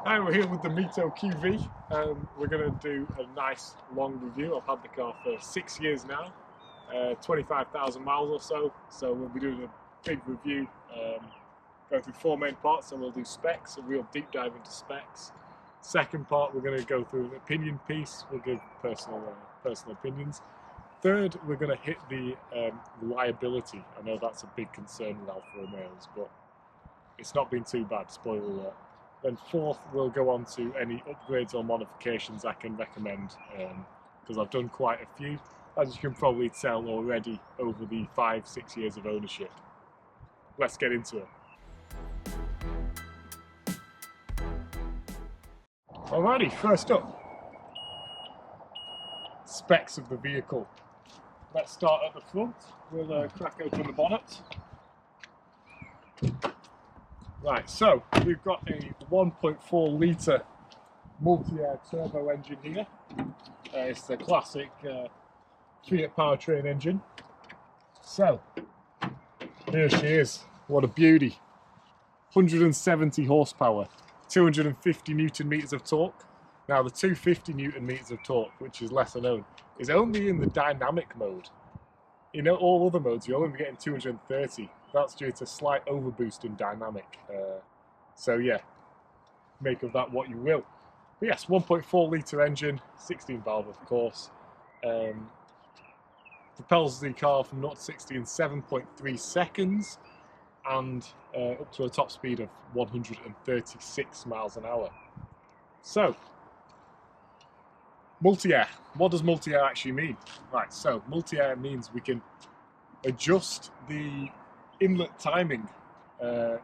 Hi, we're here with the MiTo QV. We're going to do a nice long review. I've had the car for 6 years now, 25,000 miles or so. So we'll be doing a big review, going through 4 main parts. So we'll do specs, a real deep dive into specs. Second part, we're going to go through an opinion piece. We'll give personal opinions. Third, we're going to hit the reliability. I know that's a big concern with Alfa Romeos, but it's not been too bad, spoiler alert. Then fourth, we'll go on to any upgrades or modifications I can recommend, because I've done quite a few, as you can probably tell already over the 5-6 years of ownership. Let's get into it. Alrighty, first up, specs of the vehicle. Let's start at the front. We'll crack open the bonnet. Right, so we've got a 1.4 litre multi-air turbo engine here. It's the classic Fiat powertrain engine. So, here she is. What a beauty. 170 horsepower, 250 newton meters of torque. Now the 250 newton meters of torque, which is lesser known, is only in the dynamic mode. In all other modes, you're only getting 230. That's due to slight overboost in dynamic. So yeah, make of that what you will. But yes, 1.4 litre engine, 16 valve of course. Propels the car from 0 to 60 in 7.3 seconds and up to a top speed of 136 miles an hour. So, multi-air. What does multi-air actually mean? Right, so multi-air means we can adjust the inlet timing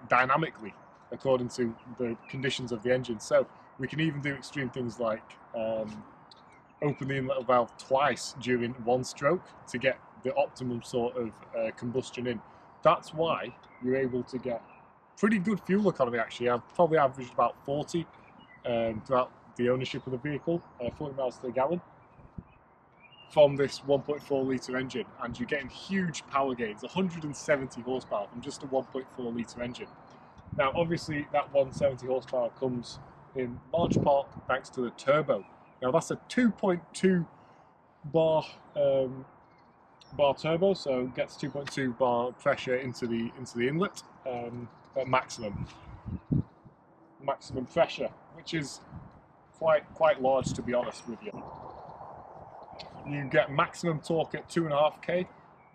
dynamically according to the conditions of the engine. So we can even do extreme things like open the inlet valve twice during one stroke to get the optimum sort of combustion in. That's why you're able to get pretty good fuel economy actually. I've probably averaged about 40 throughout the ownership of the vehicle, 40 miles to the gallon from this 1.4 litre engine, and you're getting huge power gains, 170 horsepower from just a 1.4 litre engine. Now obviously that 170 horsepower comes in large part thanks to the turbo. Now that's a 2.2 bar turbo, so gets 2.2 bar pressure into the inlet at maximum pressure, which is quite large to be honest with you. You get maximum torque at 2.5k.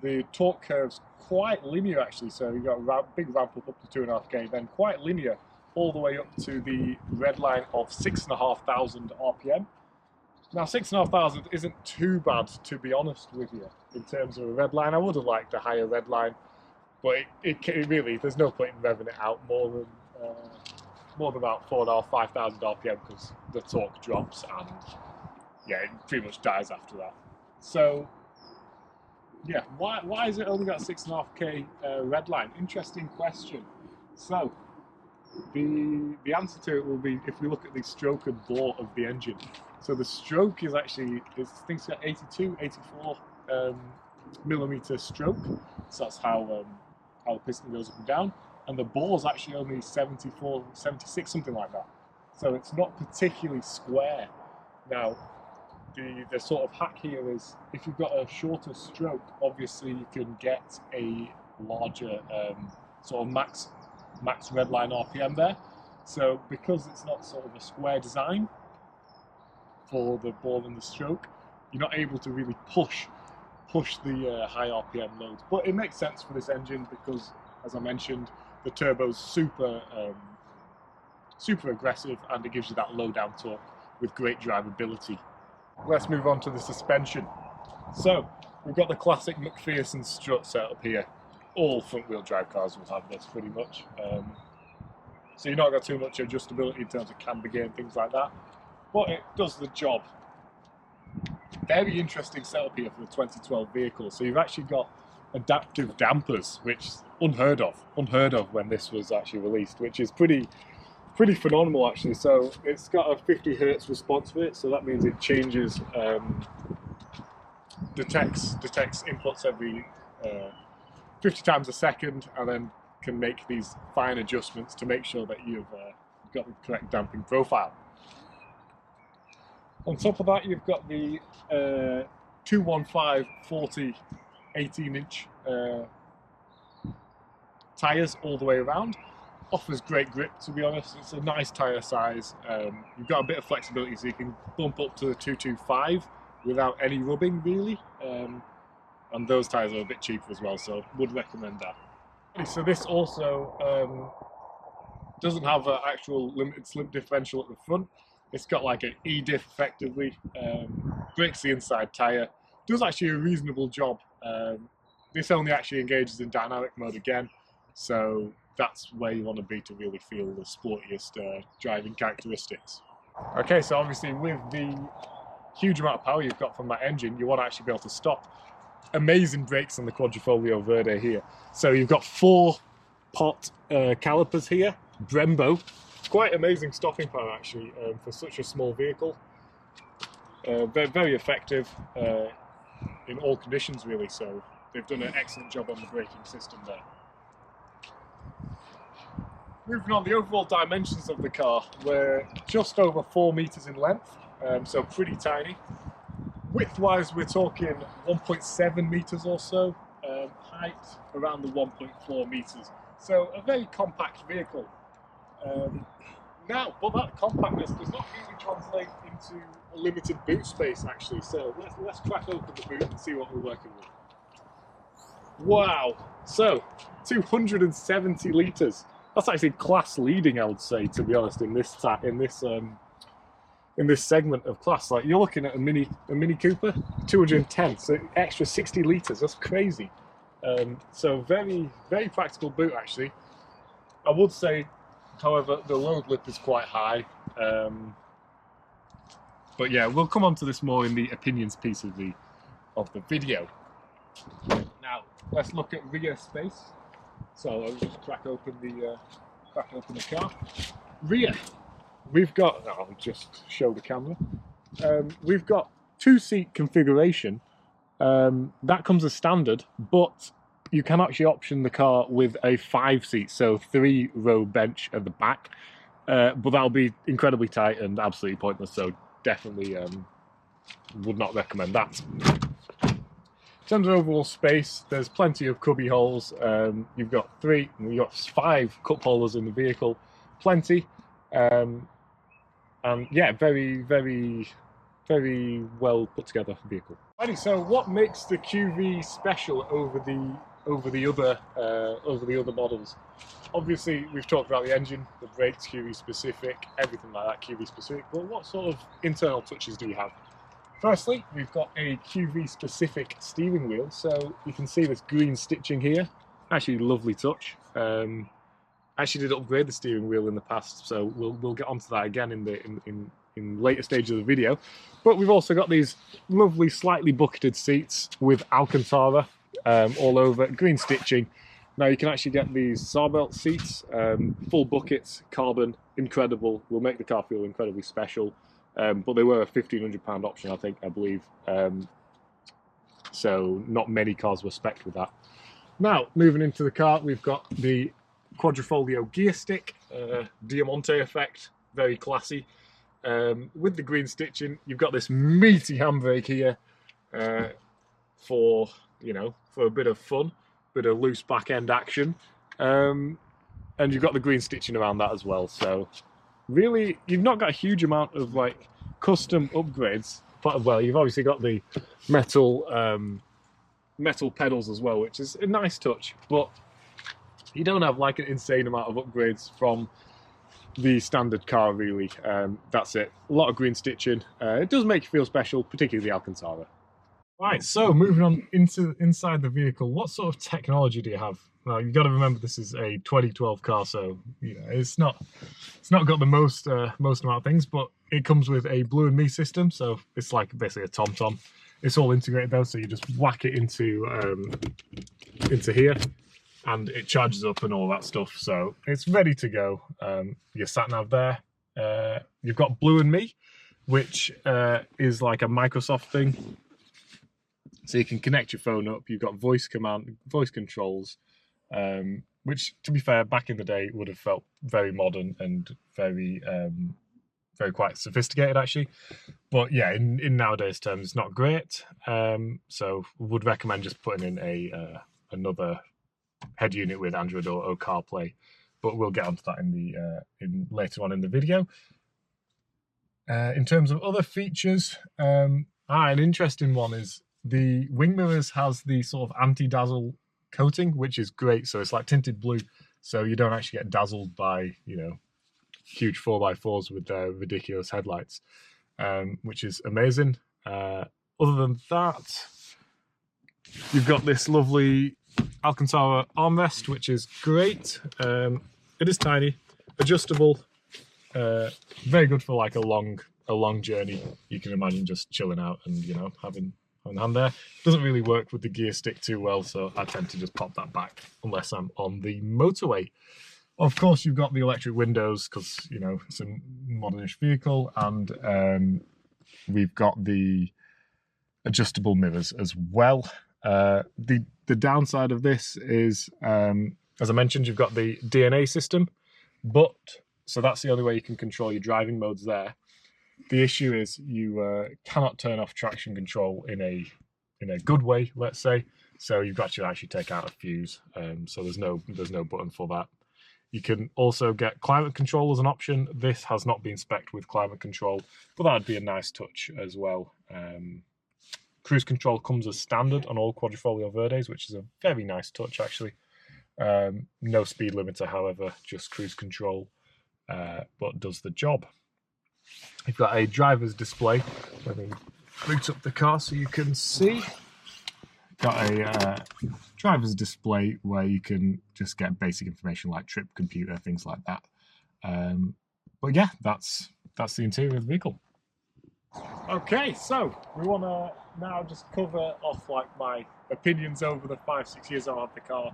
The torque curve's quite linear actually, so you got a big ramp up to 2.5k, then quite linear all the way up to the red line of 6,500 RPM. Now 6,500 isn't too bad to be honest with you in terms of a red line. I would have liked a higher red line, but it really, there's no point in revving it out more than about 4,500 RPM because the torque drops and yeah, it pretty much dies after that. So yeah, why is it only got 6.5k red line? Interesting question. So the answer to it will be if we look at the stroke and bore of the engine. So the stroke is actually, I think it's got 84 millimeter stroke. So that's how the piston goes up and down. And the bore is actually only 74, 76, something like that. So it's not particularly square. Now, the sort of hack here is if you've got a shorter stroke, obviously you can get a larger sort of max redline RPM there. So because it's not sort of a square design for the bore and the stroke, you're not able to really push the high RPM loads. But it makes sense for this engine because, as I mentioned, the turbo's super aggressive and it gives you that low down torque with great drivability. Let's move on to the suspension. So we've got the classic McPherson strut setup here. All front wheel drive cars will have this pretty much. So you've not got too much adjustability in terms of camber gear and things like that, but it does the job. Very interesting setup here for the 2012 vehicle. So you've actually got adaptive dampers, which is unheard of when this was actually released, which is pretty phenomenal actually. So it's got a 50 Hertz response rate, so that means it changes, detects inputs every 50 times a second, and then can make these fine adjustments to make sure that you've got the correct damping profile. On top of that, you've got the 215/40 18-inch tyres all the way around. Offers great grip, to be honest. It's a nice tyre size. You've got a bit of flexibility, so you can bump up to the 225 without any rubbing, really. And those tyres are a bit cheaper as well, so would recommend that. So this also doesn't have an actual limited slip differential at the front. It's got like an E-diff effectively. Breaks the inside tyre. Does actually a reasonable job. This only actually engages in dynamic mode again, so that's where you want to be to really feel the sportiest driving characteristics. Okay, so obviously with the huge amount of power you've got from that engine, you want to actually be able to stop. Amazing brakes on the Quadrifoglio Verde here. So you've got 4-pot calipers here, Brembo. Quite amazing stopping power actually for such a small vehicle. Very effective in all conditions really, so they've done an excellent job on the braking system there. Moving on, the overall dimensions of the car, we're just over 4 meters in length, so pretty tiny. Width-wise, we're talking 1.7 meters or so. Height around the 1.4 meters. So a very compact vehicle. Now, but that compactness does not really translate into a limited boot space actually. So let's crack open the boot and see what we're working with. Wow! So 270 liters. That's actually class leading, I would say, to be honest, in this segment of class. Like, you're looking at a Mini Cooper, 210, so extra 60 liters. That's crazy. So very, very practical boot actually. I would say, however, the load lip is quite high. But yeah, we'll come on to this more in the opinions piece of the video. Now let's look at rear space. So I'll just crack open the car. Rear, we've got. I'll just show the camera. We've got 2-seat configuration. That comes as standard, but you can actually option the car with a 5-seat, so 3-row bench at the back. But that'll be incredibly tight and absolutely pointless. So definitely would not recommend that. In terms of overall space, there's plenty of cubby holes. You've got 5 cup holders in the vehicle, plenty. And yeah, very, very, very well put together vehicle. Alrighty, so what makes the QV special over the other models? Obviously, we've talked about the engine, the brakes, QV specific, everything like that, QV specific. But what sort of internal touches do we have? Firstly, we've got a QV specific steering wheel, so you can see this green stitching here. Actually, lovely touch. Actually did upgrade the steering wheel in the past, so we'll get onto that again in later stages of the video. But we've also got these lovely, slightly bucketed seats with Alcantara all over, green stitching. Now you can actually get these Sarbelt seats, full buckets, carbon, incredible. Will make the car feel incredibly special. But they were a £1,500 option, I believe. So not many cars were spec'd with that. Now, moving into the car, we've got the Quadrifoglio gear stick, Diamante effect, very classy. With the green stitching, you've got this meaty handbrake here for a bit of fun, bit of loose back end action, and you've got the green stitching around that as well. So really, you've not got a huge amount of like custom upgrades. But well, you've obviously got the metal pedals as well, which is a nice touch. But you don't have like an insane amount of upgrades from the standard car, really. That's it. A lot of green stitching. It does make you feel special, particularly the Alcantara. Right, so moving on inside the vehicle, what sort of technology do you have? Now, you've got to remember this is a 2012 car, so it's not got the most amount of things, but it comes with a Blue and Me system, so it's like basically a TomTom. It's all integrated though, so you just whack it into here, and it charges up and all that stuff. So it's ready to go. Your sat nav there. You've got Blue and Me, which is like a Microsoft thing. So you can connect your phone up. You've got voice controls. which, to be fair, back in the day would have felt very modern and very quite sophisticated actually. But yeah, in nowadays terms, it's not great. So would recommend just putting in another head unit with Android Auto CarPlay. But we'll get onto that in later on in the video. In terms of other features, an interesting one is the wing mirrors has the sort of anti-dazzle coating, which is great. So it's like tinted blue, so you don't actually get dazzled by, you know, huge 4x4s with their ridiculous headlights, which is amazing. Other than that, you've got this lovely Alcantara armrest, which is great. It is tiny, adjustable, very good for like a long journey. You can imagine just chilling out and, you know, having a hand there. Doesn't really work with the gear stick too well, so I tend to just pop that back unless I'm on the motorway. Of course, you've got the electric windows because, you know, it's a modernish vehicle, and we've got the adjustable mirrors as well. The downside of this is, as I mentioned, you've got the DNA system, so that's the only way you can control your driving modes there. The issue is you cannot turn off traction control in a good way, let's say. So you've got to actually take out a fuse. So there's no button for that. You can also get climate control as an option. This has not been spec'd with climate control, but that would be a nice touch as well. Cruise control comes as standard on all Quadrifoglio Verdes, which is a very nice touch actually. No speed limiter, however, just cruise control, but does the job. You've got a driver's display. Let me boot up the car so you can see. Got a driver's display where you can just get basic information like trip computer, things like that. But yeah, that's the interior of the vehicle. Okay, so we want to now just cover off like my opinions over the 5-6 years I've had the car,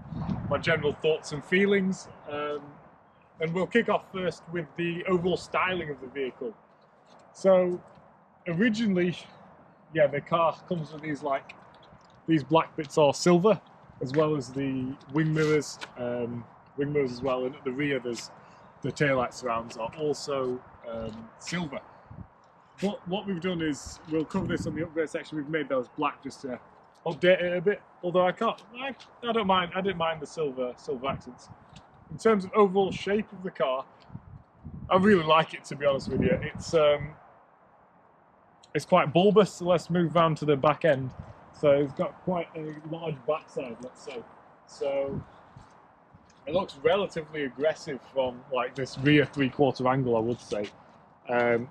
my general thoughts and feelings, and we'll kick off first with the overall styling of the vehicle. So originally, yeah, the car comes with these black bits are silver, as well as the wing mirrors as well, and at the rear there's the taillight surrounds are also silver. But what we've done is, we'll cover this on the upgrade section, we've made those black just to update it a bit, although I didn't mind the silver accents. In terms of overall shape of the car, I really like it, to be honest with you. It's quite bulbous, so let's move round to the back end. So it's got quite a large backside, let's say. So it looks relatively aggressive from like this rear 3/4 angle, I would say.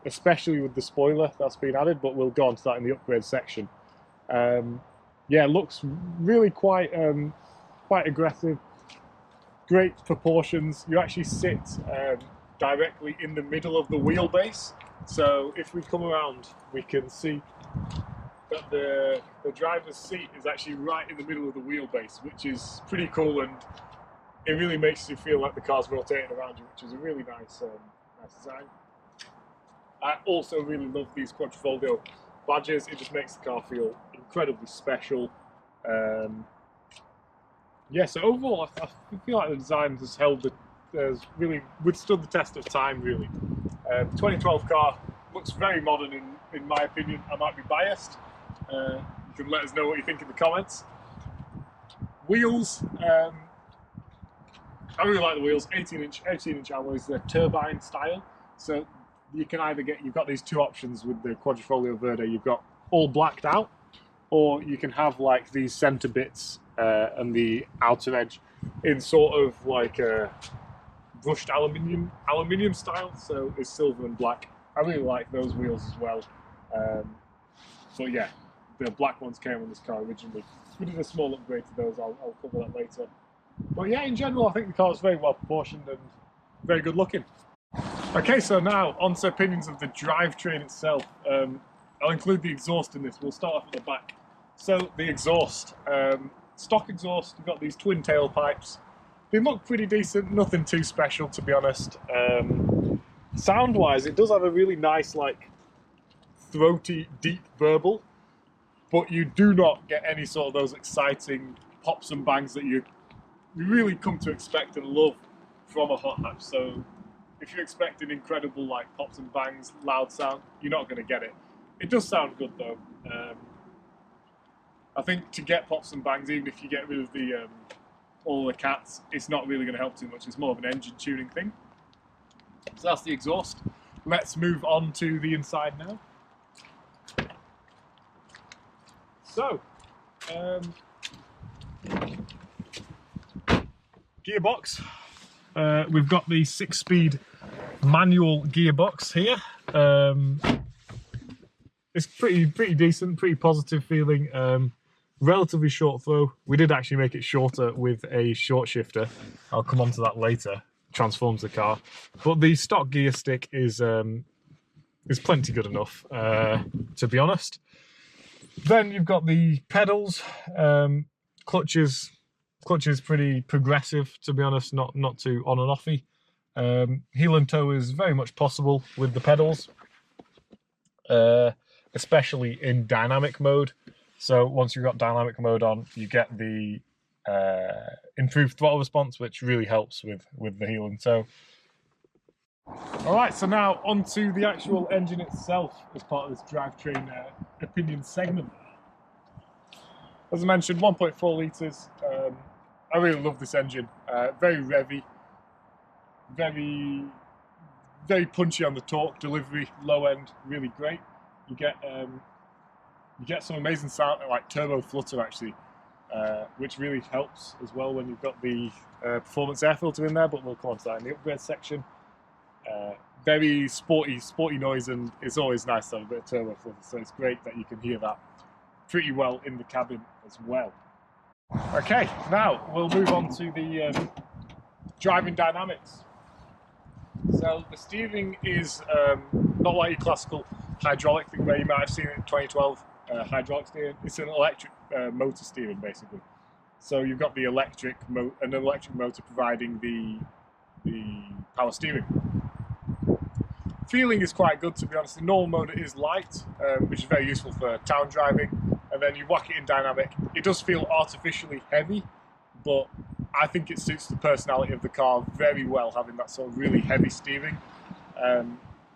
Especially with the spoiler that's been added, but we'll go on to that in the upgrade section. Yeah, it looks really quite aggressive. Great proportions. You actually sit directly in the middle of the wheelbase. So if we come around, we can see that the driver's seat is actually right in the middle of the wheelbase, which is pretty cool, and it really makes you feel like the car's rotating around you, which is a really nice design. I also really love these Quadrifoglio badges. It just makes the car feel incredibly special. Yeah, so overall, I feel like the design has really withstood the test of time, really. 2012 car looks very modern in my opinion. I might be biased. You can let us know what you think in the comments. Wheels, I really like the wheels. 18-inch alloys. They're turbine style, so you can either you've got these two options with the Quadrifoglio Verde. You've got all blacked out, or you can have like these center bits and the outer edge in sort of like a brushed aluminium style, so it's silver and black. I really like those wheels as well. But yeah, the black ones came on this car originally. We did a small upgrade to those, I'll cover that later. But yeah, in general, I think the car is very well proportioned and very good looking. Okay, so now on to opinions of the drivetrain itself. I'll include the exhaust in this. We'll start off at the back. So the exhaust, stock exhaust, we've got these twin tailpipes. They look pretty decent, nothing too special to be honest. Sound-wise, it does have a really nice, like, throaty, deep burble, but you do not get any sort of those exciting pops and bangs that you you really come to expect and love from a hot hatch. So if you expect an incredible like pops and bangs, loud sound, you're not going to get it. It does sound good though. I think to get pops and bangs, even if you get rid of the all the cats, it's not really going to help too much. It's more of an engine tuning thing. So that's the exhaust. Let's move on to the inside now. So, gearbox. We've got the 6-speed manual gearbox here. It's pretty decent, pretty positive feeling. Relatively short throw. We did actually make it shorter with a short shifter. I'll come on to that later. Transforms the car, but the stock gear stick is plenty good enough, to be honest. Then you've got the pedals. Clutches pretty progressive, to be honest, not too on and offy. Heel and toe is very much possible with the pedals, especially in dynamic mode. So once you've got dynamic mode on, you get the improved throttle response, which really helps with the heel and toe. Alright, so now onto the actual engine itself as part of this drivetrain opinion segment. As I mentioned, 1.4 litres. I really love this engine. Very revvy, very punchy on the torque delivery, low end, really great. You get some amazing sound, like turbo flutter actually, which really helps as well when you've got the performance air filter in there, but we'll come on to that in the upgrade section. Very sporty noise, and it's always nice to have a bit of turbo flutter, so it's great that you can hear that pretty well in the cabin as well. Okay, now we'll move on to the driving dynamics. So the steering is not like your classical hydraulic thing where you might have seen it in 2012 hydraulic steering. It's an electric motor steering basically. So you've got the an electric motor providing the power steering. Feeling is quite good, to be honest. The normal mode is light, which is very useful for town driving, and then you whack it in dynamic. It does feel artificially heavy, but I think it suits the personality of the car very well, having that sort of really heavy steering,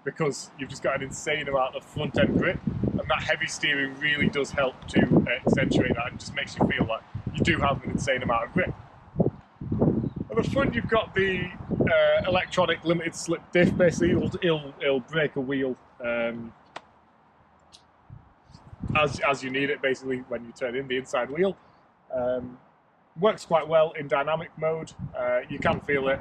because you've just got an insane amount of front end grip, and that heavy steering really does help to accentuate that and just makes you feel like you do have an insane amount of grip. At the front you've got the electronic limited slip diff. Basically it'll break a wheel as you need it, basically when you turn in the inside wheel. Works quite well in dynamic mode. You can feel it.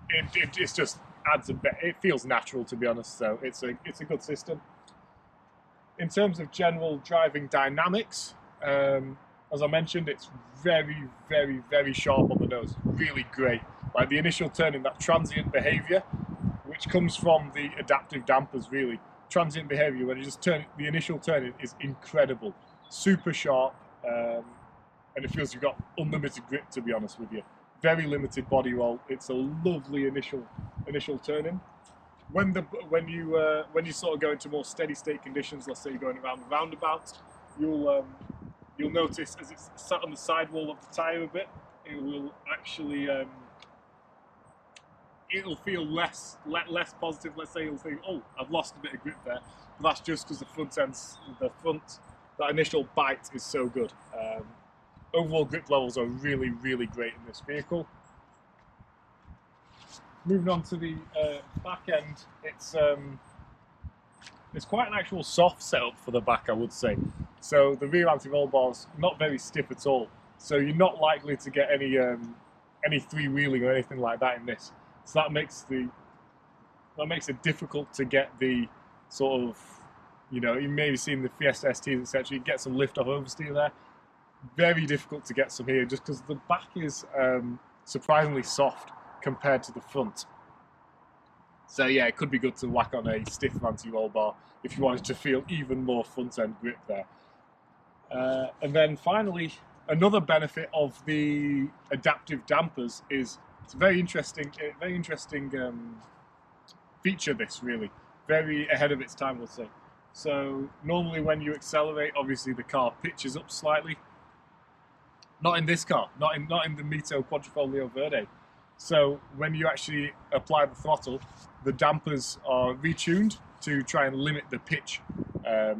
It just adds a bit. It feels natural, to be honest, so it's a good system. In terms of general driving dynamics, as I mentioned, it's very sharp on the nose, really great. Like the initial turning, that transient behaviour, which comes from the adaptive dampers, really. Transient behaviour, when you just turn, the initial turning is incredible. Super sharp, and it feels you've got unlimited grip, to be honest with you. Very limited body roll. It's a lovely initial turning. When you sort of go into more steady state conditions, let's say you're going around the roundabout, you'll notice as it's sat on the sidewall of the tyre a bit, it will actually it'll feel less positive. Let's say you'll think, oh, I've lost a bit of grip there, but that's just because that initial bite is so good. Overall grip levels are really great in this vehicle. Moving on to the back end, it's quite an actual soft setup for the back, I would say. So the rear anti-roll bar's not very stiff at all, so you're not likely to get any freewheeling or anything like that in this. So that makes it difficult to get the sort of, you know, you maybe seen the Fiesta STs, etc. You get some lift off oversteer there. Very difficult to get some here, just because the back is surprisingly soft compared to the front. So yeah, it could be good to whack on a stiff anti-roll bar if you wanted to feel even more front end grip there. And then finally, another benefit of the adaptive dampers is it's a very interesting feature. This really very ahead of its time, we'll say. So normally when you accelerate, obviously the car pitches up slightly. Not in this car, not in the MiTo Quadrifoglio Verde. So when you actually apply the throttle, the dampers are retuned to try and limit the pitch, the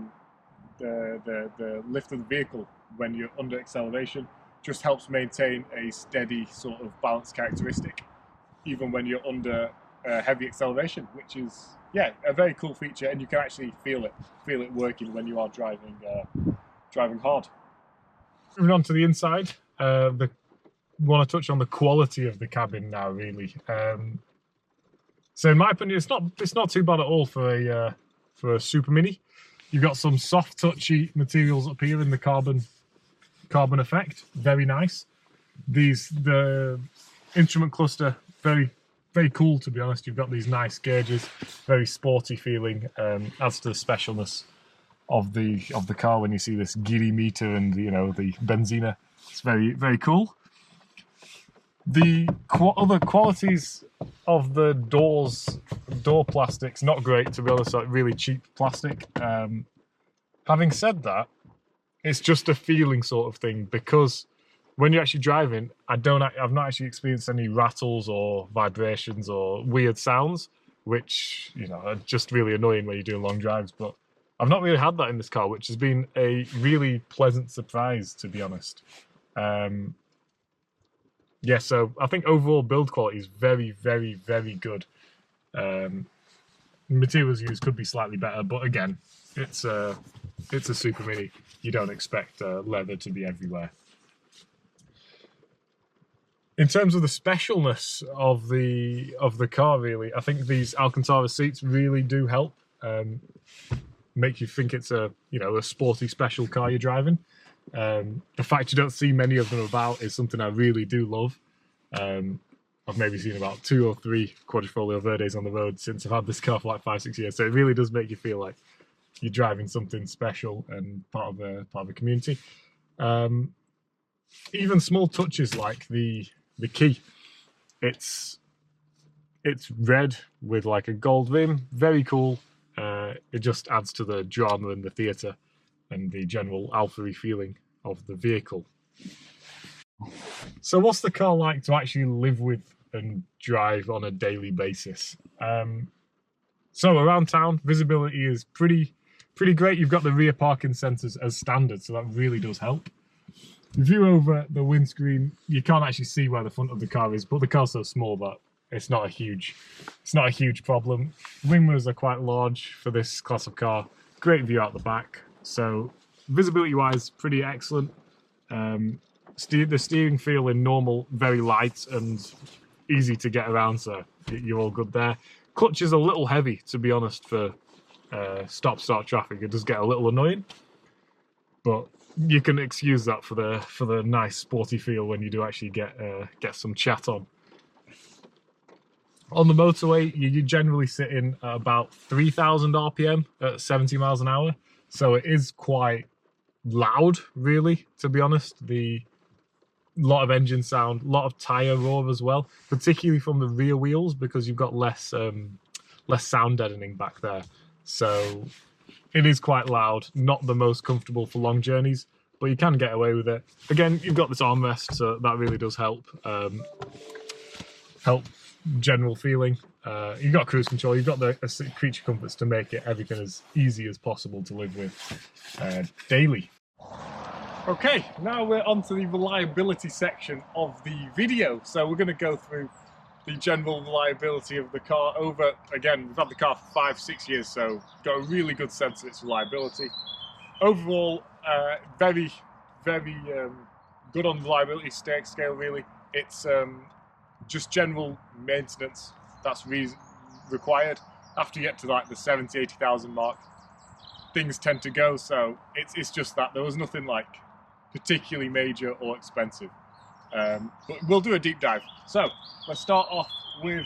lift of the vehicle when you're under acceleration. Just helps maintain a steady sort of balance characteristic, even when you're under heavy acceleration, which is, yeah, a very cool feature, and you can actually feel it working when you are driving hard. Moving on to the inside, want to touch on the quality of the cabin now, really. So in my opinion, it's not too bad at all for a Super Mini. You've got some soft, touchy materials up here in the carbon effect, very nice. The instrument cluster, very cool, to be honest. You've got these nice gauges, very sporty feeling, adds to the specialness of the car when you see this giddy meter and the benzina. It's very cool. The other qualities of the door plastics, not great, to be honest, like really cheap plastic. Having said that, it's just a feeling sort of thing, because when you're actually driving, I've not actually experienced any rattles or vibrations or weird sounds, which, are just really annoying when you're doing long drives. But I've not really had that in this car, which has been a really pleasant surprise, to be honest. Yeah, so I think overall build quality is very good. Materials used could be slightly better, but again, it's a Super Mini. You don't expect leather to be everywhere. In terms of the specialness of the car, really, I think these Alcantara seats really do help. Make you think it's a sporty special car you're driving. The fact you don't see many of them about is something I really do love. I've maybe seen about 2 or 3 Quadrifoglio Verdes on the road since I've had this car for like 5-6 years. So it really does make you feel like you're driving something special and part of a community. Even small touches like the key. It's red with like a gold rim, very cool. It just adds to the drama and the theatre and the general alpha-y feeling of the vehicle. So what's the car like to actually live with and drive on a daily basis? So around town, visibility is pretty great. You've got the rear parking sensors as standard, so that really does help. The view over the windscreen, you can't actually see where the front of the car is, but the car's so small that it's not a huge problem. Wing mirrors are quite large for this class of car. Great view out the back. So visibility-wise, pretty excellent. The steering feel in normal, very light and easy to get around, so you're all good there. Clutch is a little heavy, to be honest, for stop-start traffic. It does get a little annoying, but you can excuse that for the nice sporty feel when you do actually get some chat on. On the motorway, you generally sit in at about 3,000 RPM at 70 miles an hour, so it is quite loud, really, to be honest. Lot of engine sound, a lot of tyre roar as well, particularly from the rear wheels, because you've got less sound deadening back there. So it is quite loud, not the most comfortable for long journeys, but you can get away with it. Again, you've got this armrest, so that really does help. Help general feeling. You've got cruise control, you've got the creature comforts to make everything as easy as possible to live with daily. Okay, now we're on to the reliability section of the video. So we're going to go through the general reliability of the car over, again, we've had the car for 5-6 years, so got a really good sense of its reliability. Overall, very good on the reliability scale, really. It's just general maintenance that's required. After you get to like the 70,000-80,000 mark, things tend to go, so it's just that. There was nothing like particularly major or expensive, but we'll do a deep dive. So let's start off with,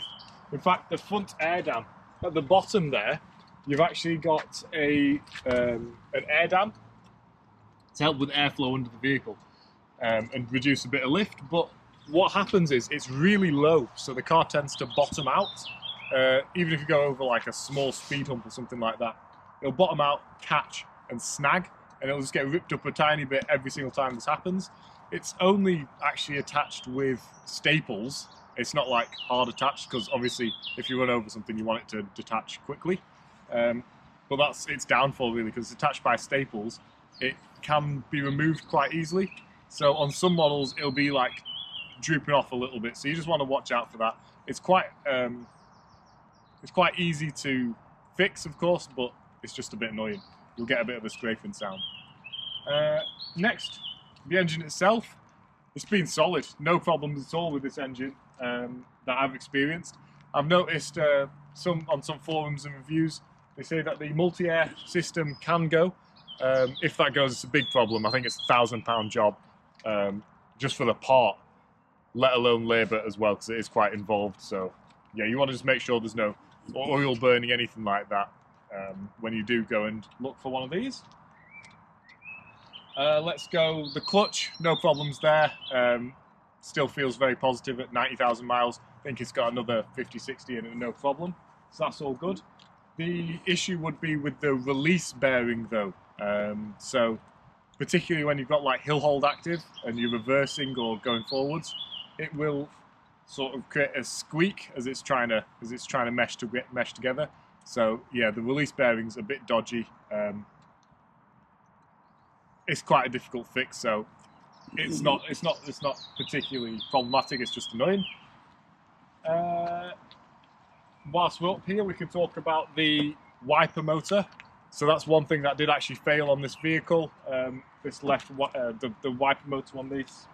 in fact, the front air dam. At the bottom there, you've actually got an air dam to help with airflow under the vehicle and reduce a bit of lift. But what happens is it's really low, so the car tends to bottom out. Even if you go over like a small speed hump or something like that, it'll bottom out, catch and snag, and it'll just get ripped up a tiny bit every single time this happens. it's only actually attached with staples. It's not like hard attached, because obviously if you run over something you want it to detach quickly. But that's its downfall really, because it's attached by staples. It can be removed quite easily. So on some models it'll be like drooping off a little bit. So you just want to watch out for that. It's quite easy to fix, of course, but it's just a bit annoying. You'll get a bit of a scraping sound. Next, the engine itself. It's been solid, no problems at all with this engine that I've experienced. I've noticed on some forums and reviews, they say that the multi-air system can go. If that goes, it's a big problem. I think it's a £1,000 job just for the part, let alone labour as well, because it is quite involved. So yeah, you want to just make sure there's no oil burning, anything like that, when you do go and look for one of these. Let's go the clutch, no problems there. Still feels very positive at 90,000 miles. I think it's got another 50, 60 in it, no problem. So that's all good. The issue would be with the release bearing though. So particularly when you've got like hill hold active and you're reversing or going forwards, it will sort of create a squeak as it's trying to mesh together. So yeah, the release bearing's a bit dodgy. It's quite a difficult fix, so it's not particularly problematic. It's just annoying. Whilst we're up here, we can talk about the wiper motor. So that's one thing that did actually fail on this vehicle. This left the wiper motor on this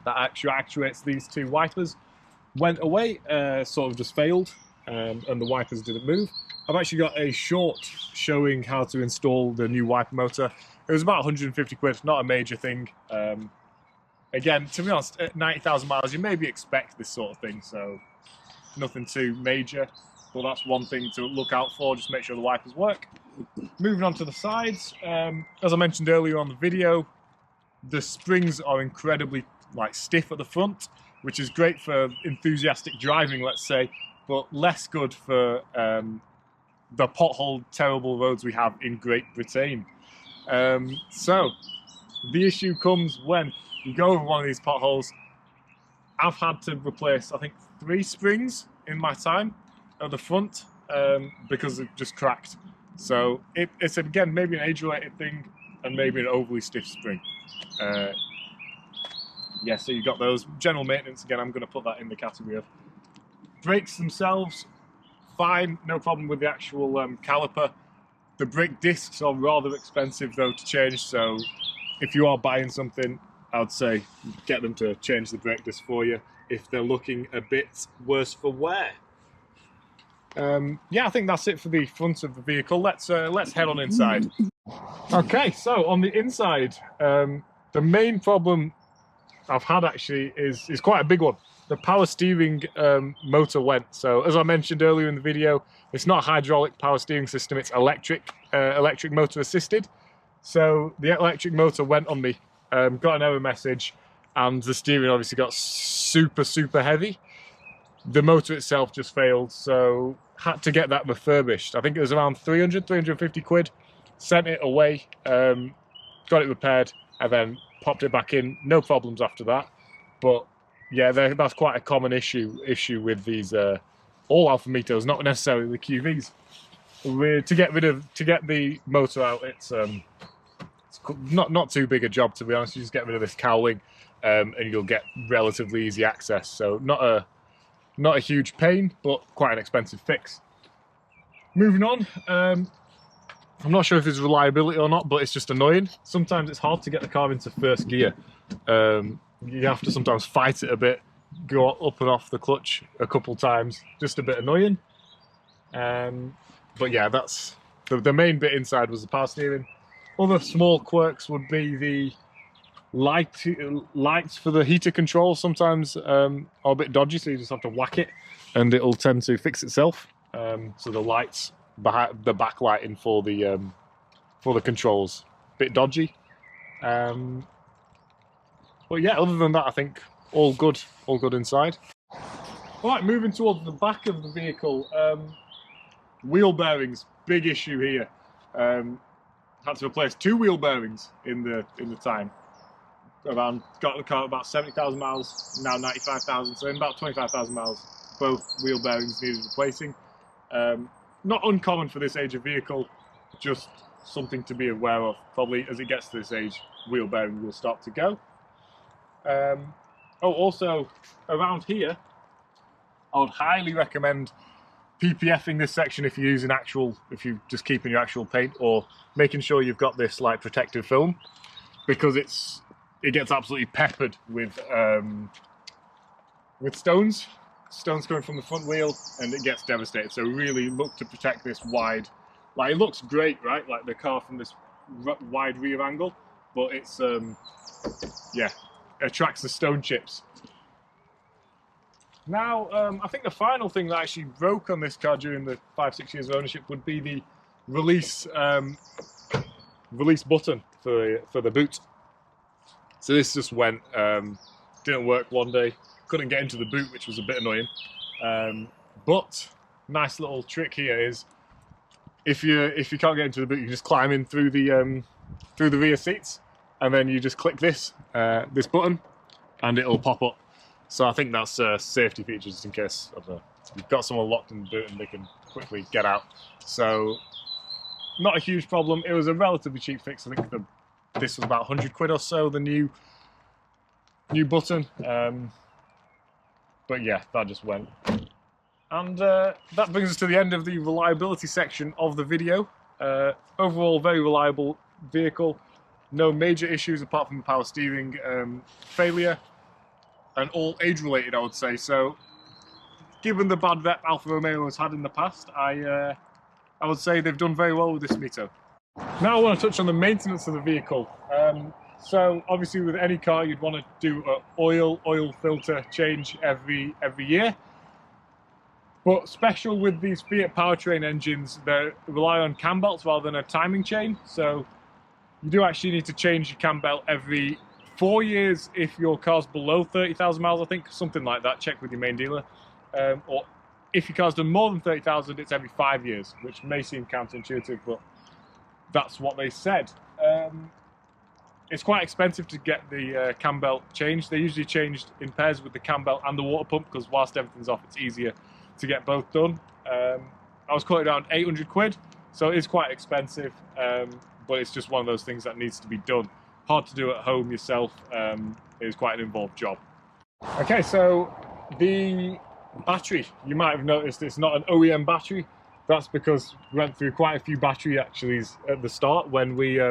that actually actuates these two wipers went away, sort of just failed, and the wipers didn't move. I've actually got a short showing how to install the new wiper motor. It was about 150 quid, not a major thing. Again, to be honest, at 90,000 miles, you maybe expect this sort of thing, so nothing too major. But that's one thing to look out for, just make sure the wipers work. Moving on to the sides, as I mentioned earlier on the video, the springs are incredibly stiff at the front, which is great for enthusiastic driving, let's say, but less good for the pothole terrible roads we have in Great Britain. So the issue comes when you go over one of these potholes. I've had to replace, I think, 3 springs in my time at the front because it just cracked. So it's again maybe an age-related thing and maybe an overly stiff spring. Yeah, so you got those. General maintenance, again, I'm going to put that in the category of. Brakes themselves, fine, no problem with the actual caliper. The brake discs are rather expensive though to change, so if you are buying something, I'd say get them to change the brake disc for you if they're looking a bit worse for wear. Yeah, I think that's it for the front of the vehicle. Let's head on inside. Okay, so on the inside, the main problem I've had actually is quite a big one. The power steering motor went. So as I mentioned earlier in the video, it's not a hydraulic power steering system, it's electric motor assisted. So the electric motor went on me, got an error message, and the steering obviously got super heavy. The motor itself just failed, so had to get that refurbished. I think it was around 350 quid. Sent it away, got it repaired, and then popped it back in. No problems after that. But yeah, that's quite a common issue with these all Alfa MiTos, not necessarily the QVs. To get the motor out, it's not too big a job, to be honest. You just get rid of this cowling, and you'll get relatively easy access. So not a huge pain, but quite an expensive fix. Moving on, I'm not sure if it's reliability or not, but it's just annoying. Sometimes it's hard to get the car into first gear. You have to sometimes fight it a bit, go up and off the clutch a couple times, just a bit annoying. But yeah, that's the main bit inside was the power steering. Other small quirks would be the lights for the heater control. Sometimes are a bit dodgy, so you just have to whack it and it'll tend to fix itself. So the lights, the backlighting for the controls, a bit dodgy. But yeah, other than that, I think all good inside. All right, moving towards the back of the vehicle. Wheel bearings, big issue here. Had to replace 2 wheel bearings in the time. got the car about 70,000 miles, now 95,000, so in about 25,000 miles, both wheel bearings needed replacing. Not uncommon for this age of vehicle, just something to be aware of. Probably as it gets to this age, wheel bearing will start to go. Also around here, I would highly recommend PPFing this section if you're using if you're just keeping your actual paint, or making sure you've got this like protective film, because it gets absolutely peppered with stones coming from the front wheel, and it gets devastated. So really look to protect this wide. Like, it looks great, right? Like the car from this wide rear angle, but it's yeah, it attracts the stone chips. Now, I think the final thing that actually broke on this car during the 5-6 years of ownership would be the release button for the boot. So this just went, didn't work one day, couldn't get into the boot, which was a bit annoying. But nice little trick here is, if you can't get into the boot, you just climb in through the rear seats, and then you just click this button, and it'll pop up. So I think that's a safety feature, just in case, I don't know, you've got someone locked in the boot and they can quickly get out. So not a huge problem. It was a relatively cheap fix. I think this was about 100 quid or so, the new button. But yeah, that just went. And that brings us to the end of the reliability section of the video. Overall, very reliable vehicle. No major issues apart from the power steering failure. And all age-related, I would say. So, given the bad rep Alfa Romeo has had in the past, I would say they've done very well with this MiTo. Now I want to touch on the maintenance of the vehicle. So, obviously, with any car, you'd want to do an oil filter change every year. But special with these Fiat powertrain engines, they rely on cam belts rather than a timing chain. So, you do actually need to change your cam belt every 4 years if your car's below 30,000 miles, I think, something like that. Check with your main dealer. Or if your car's done more than 30,000, it's every 5 years, which may seem counterintuitive, but that's what they said. It's quite expensive to get the cam belt changed. They're usually changed in pairs with the cam belt and the water pump, because whilst everything's off, it's easier to get both done. I was quoted around 800 quid, so it is quite expensive, but it's just one of those things that needs to be done. Hard to do at home yourself. It is quite an involved job. Okay, so the battery, you might have noticed it's not an OEM battery. That's because we went through quite a few battery actuallys at the start when we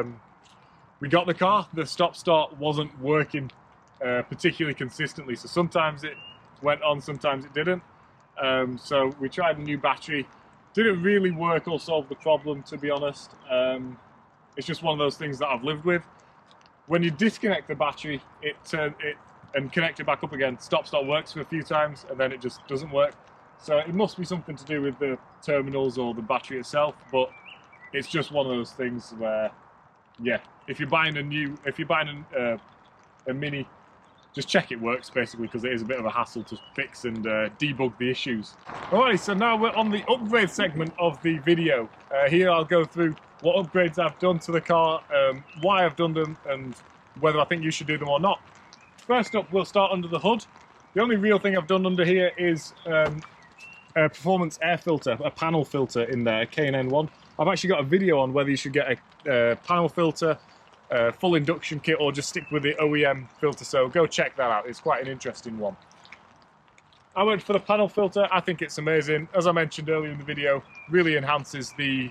got the car. The stop-start wasn't working particularly consistently, so sometimes it went on, sometimes it didn't. So we tried a new battery. Didn't really work or solve the problem, to be honest. It's just one of those things that I've lived with. When you disconnect the battery, and connect it back up again, stop-start works for a few times, and then it just doesn't work. So it must be something to do with the terminals or the battery itself, but it's just one of those things where, yeah, if you're buying a Mini, just check it works, basically, because it is a bit of a hassle to fix and debug the issues. Alright, so now we're on the upgrade segment of the video. Here I'll go through what upgrades I've done to the car, why I've done them, and whether I think you should do them or not. First up, we'll start under the hood. The only real thing I've done under here is a performance air filter, a panel filter in there, K&N1. I've actually got a video on whether you should get a panel filter, full induction kit, or just stick with the OEM filter, so go check that out. It's quite an interesting one. I went for the panel filter. I think it's amazing. As I mentioned earlier in the video, really enhances the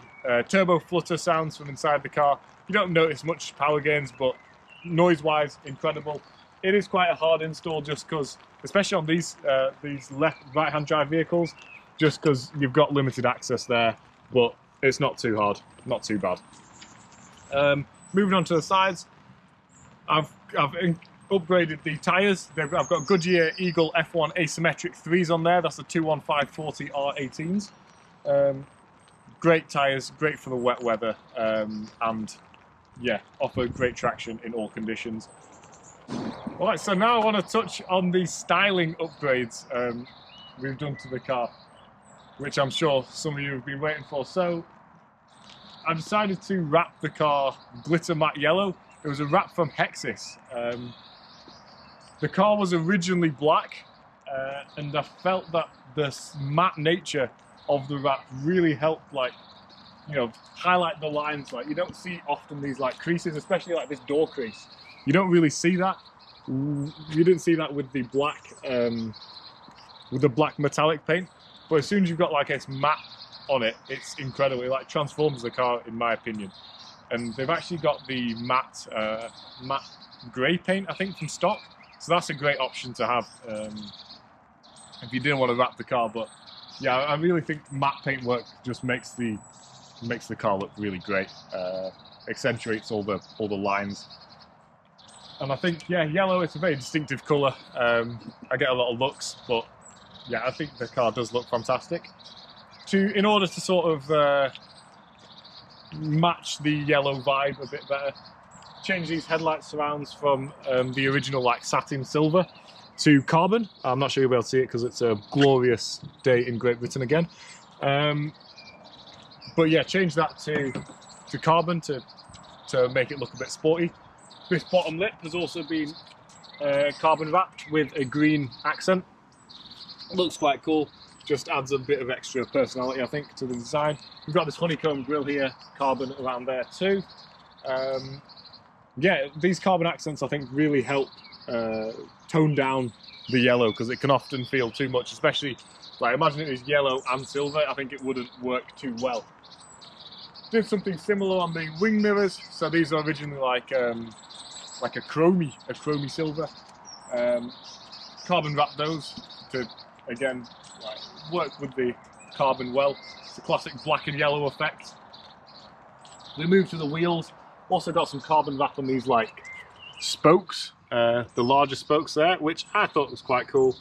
turbo flutter sounds from inside the car. You don't notice much power gains, but noise-wise, incredible. It is quite a hard install, just because, especially on these right-hand drive vehicles, just because you've got limited access there, but it's not too hard, not too bad. Moving on to the sides, I've upgraded the tyres. I've got Goodyear Eagle F1 asymmetric 3s on there. That's the 215/40 R18s. Great tyres, great for the wet weather, and yeah, offer great traction in all conditions. Alright, so now I want to touch on the styling upgrades we've done to the car, which I'm sure some of you have been waiting for. So I decided to wrap the car glitter matte yellow. It was a wrap from Hexis. The car was originally black, and I felt that the matte nature of the wrap really helped, like, you know, highlight the lines. Like, you don't see often these like creases, especially like this door crease. You don't really see that. You didn't see that with the black metallic paint. But as soon as you've got like this matte on it, it's incredible. It like transforms the car, in my opinion. And they've actually got the matte grey paint, I think, from stock. So that's a great option to have if you didn't want to wrap the car. But yeah, I really think matte paint work just makes the car look really great. Accentuates all the lines. And I think, yeah, yellow, it's a very distinctive colour. I get a lot of looks, but yeah, I think the car does look fantastic. In order to sort of match the yellow vibe a bit better, change these headlight surrounds from the original like satin silver to carbon. I'm not sure you'll be able to see it because it's a glorious day in Great Britain again. But yeah, change that to carbon to make it look a bit sporty. This bottom lip has also been carbon wrapped with a green accent. Looks quite cool. Just adds a bit of extra personality, I think, to the design. We've got this honeycomb grille here, carbon around there too. Yeah, these carbon accents, I think, really help tone down the yellow, because it can often feel too much, especially, like, imagine it was yellow and silver. I think it wouldn't work too well. Did something similar on the wing mirrors. So these are originally like a chromey silver. Carbon wrapped those to, again, like, work with the carbon well. It's a classic black and yellow effect. We moved to the wheels. Also got some carbon wrap on these like spokes, the larger spokes there, which I thought was quite cool.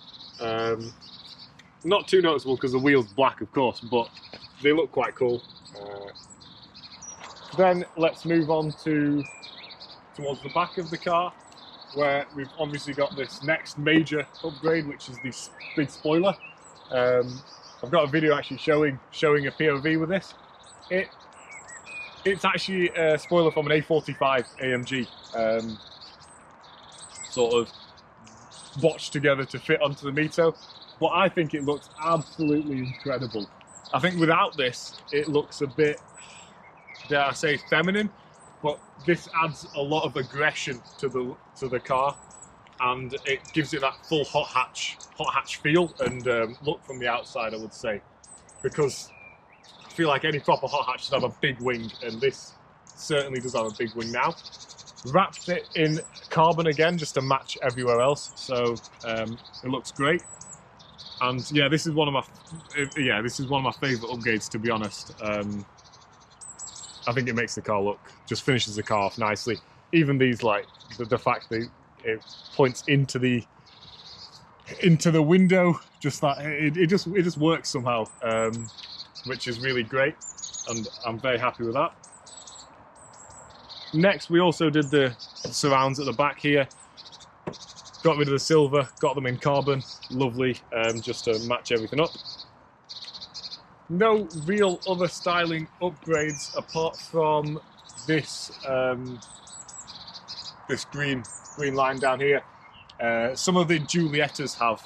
Not too noticeable because the wheel's black, of course, but they look quite cool. Then let's move on towards the back of the car, where we've obviously got this next major upgrade, which is this big spoiler. I've got a video actually showing a POV with this. It's actually a spoiler from an A45 AMG, sort of botched together to fit onto the MiTo, but I think it looks absolutely incredible. I think without this, it looks a bit, dare I say, feminine, but this adds a lot of aggression to the car, and it gives it that full hot hatch feel and look from the outside, I would say, because I feel like any proper hot hatch should have a big wing, and this certainly does have a big wing now. Wrapped it in carbon again, just to match everywhere else, so it looks great. And yeah, this is one of my favourite upgrades, to be honest. I think it makes the car look, just finishes the car off nicely. Even these, like the fact that it points into the window, just that it just works somehow, which is really great, and I'm very happy with that. Next, we also did the surrounds at the back here. Got rid of the silver, got them in carbon, lovely, just to match everything up. No real other styling upgrades apart from this this green line down here. Some of the Giuliettas have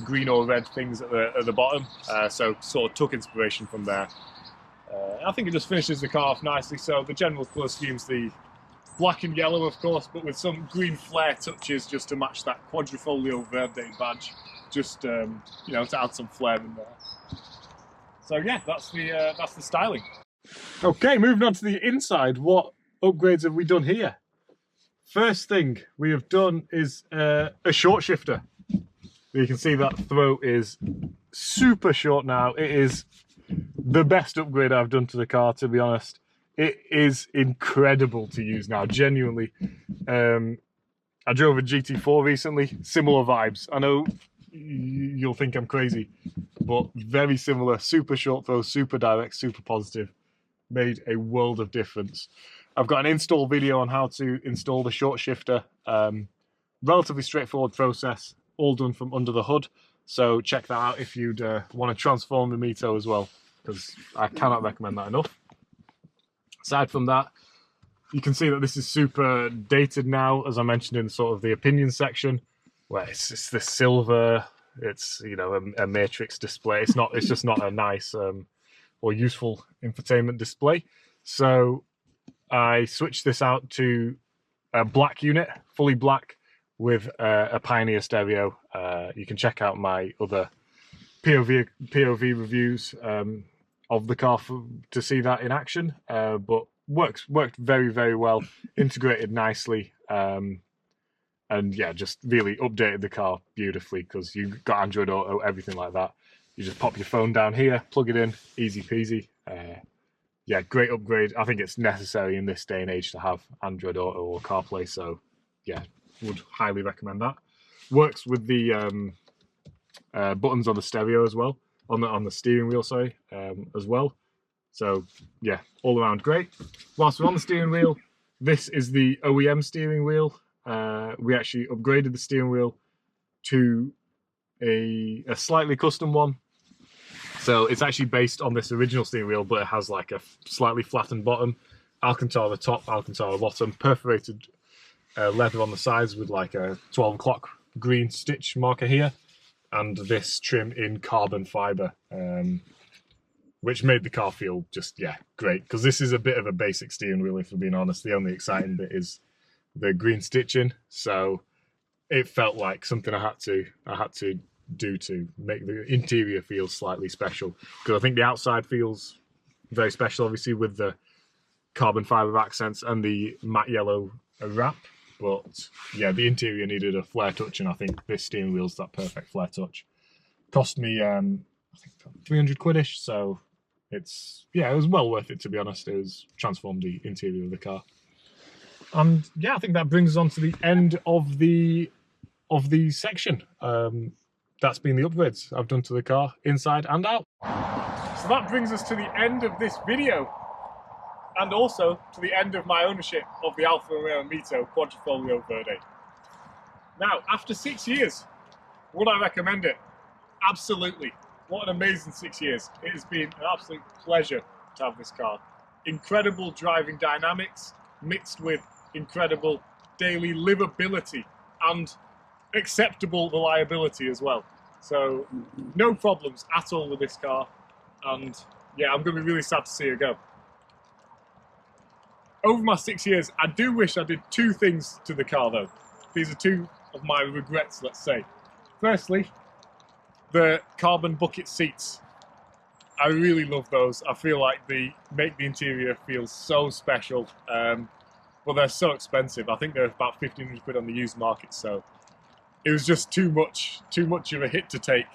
green or red things at the bottom, so sort of took inspiration from there. I think it just finishes the car off nicely. So the general colour scheme's the black and yellow, of course, but with some green flare touches just to match that Quadrifoglio Verde badge, just you know, to add some flair in there. So yeah, that's the styling. Okay, moving on to the inside. What upgrades have we done here? First thing we have done is a short shifter. You can see that throw is super short now. It is the best upgrade I've done to the car, to be honest. It is incredible to use now, genuinely. I drove a GT4 recently, similar vibes. I know you'll think I'm crazy, but very similar. Super short throw, super direct, super positive. Made a world of difference. I've got an install video on how to install the short shifter. Relatively straightforward process, all done from under the hood. So check that out if you'd want to transform the MiTo as well, because I cannot recommend that enough. Aside from that, you can see that this is super dated now, as I mentioned in sort of the opinion section, where it's the silver, it's, you know, a matrix display. It's just not a nice or useful infotainment display. So I switched this out to a black unit, fully black, with a Pioneer stereo. You can check out my other POV reviews of the car to see that in action. But worked very, very well, integrated nicely, and yeah, just really updated the car beautifully, because you got Android Auto, everything like that. You just pop your phone down here, plug it in, easy peasy. Yeah, great upgrade. I think it's necessary in this day and age to have Android Auto or CarPlay, so yeah, would highly recommend that. Works with the buttons on the stereo as well, on the steering wheel, sorry, as well. So yeah, all around great. Whilst we're on the steering wheel, this is the OEM steering wheel. We actually upgraded the steering wheel to a slightly custom one. So it's actually based on this original steering wheel, but it has like a slightly flattened bottom, Alcantara top, Alcantara bottom, perforated leather on the sides with like a 12 o'clock green stitch marker here, and this trim in carbon fibre, which made the car feel just, yeah, great. Because this is a bit of a basic steering wheel, if we're being honest. The only exciting bit is the green stitching. So it felt like something I had to do to make the interior feel slightly special, because I think the outside feels very special, obviously, with the carbon fibre accents and the matte yellow wrap. But yeah, the interior needed a flare touch, and I think this steering wheel's that perfect flare touch. Cost me I think 300 quid-ish, so it's, yeah, it was well worth it, to be honest. It was transformed the interior of the car. And yeah, I think that brings us on to the end of the section. That's been the upgrades I've done to the car, inside and out. So that brings us to the end of this video, and also to the end of my ownership of the Alfa Romeo MiTo Quadrifoglio Verde. Now, after 6 years, would I recommend it? Absolutely. What an amazing 6 years. It has been an absolute pleasure to have this car. Incredible driving dynamics, mixed with incredible daily livability and acceptable reliability as well. So no problems at all with this car, and yeah, I'm going to be really sad to see it go. Over my 6 years, I do wish I did two things to the car though. These are two of my regrets, let's say. Firstly, the carbon bucket seats. I really love those. I feel like they make the interior feel so special, but they're so expensive. I think they're about 1,500 quid on the used market, so it was just too much of a hit to take,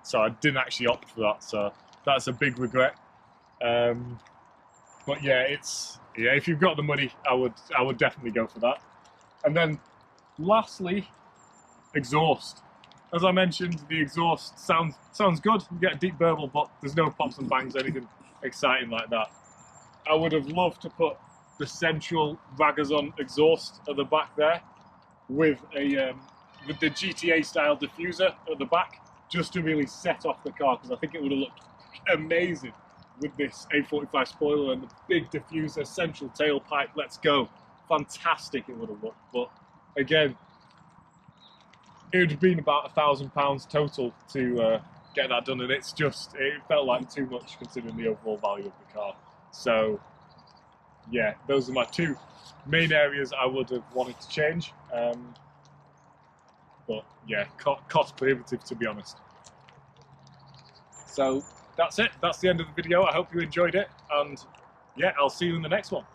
so I didn't actually opt for that. So that's a big regret. But yeah, if you've got the money, I would definitely go for that. And then, lastly, exhaust. As I mentioned, the exhaust sounds good. You get a deep burble, but there's no pops and bangs, anything exciting like that. I would have loved to put the central Ragazon exhaust at the back there, with the GTA style diffuser at the back, just to really set off the car, because I think it would have looked amazing with this A45 spoiler and the big diffuser, central tailpipe. Let's go. Fantastic it would have looked. But again, it would have been about £1,000 total to get that done, and it felt like too much considering the overall value of the car. So yeah, those are my two main areas I would have wanted to change. But yeah, cost prohibitive, to be honest. So that's it. That's the end of the video. I hope you enjoyed it, and yeah, I'll see you in the next one.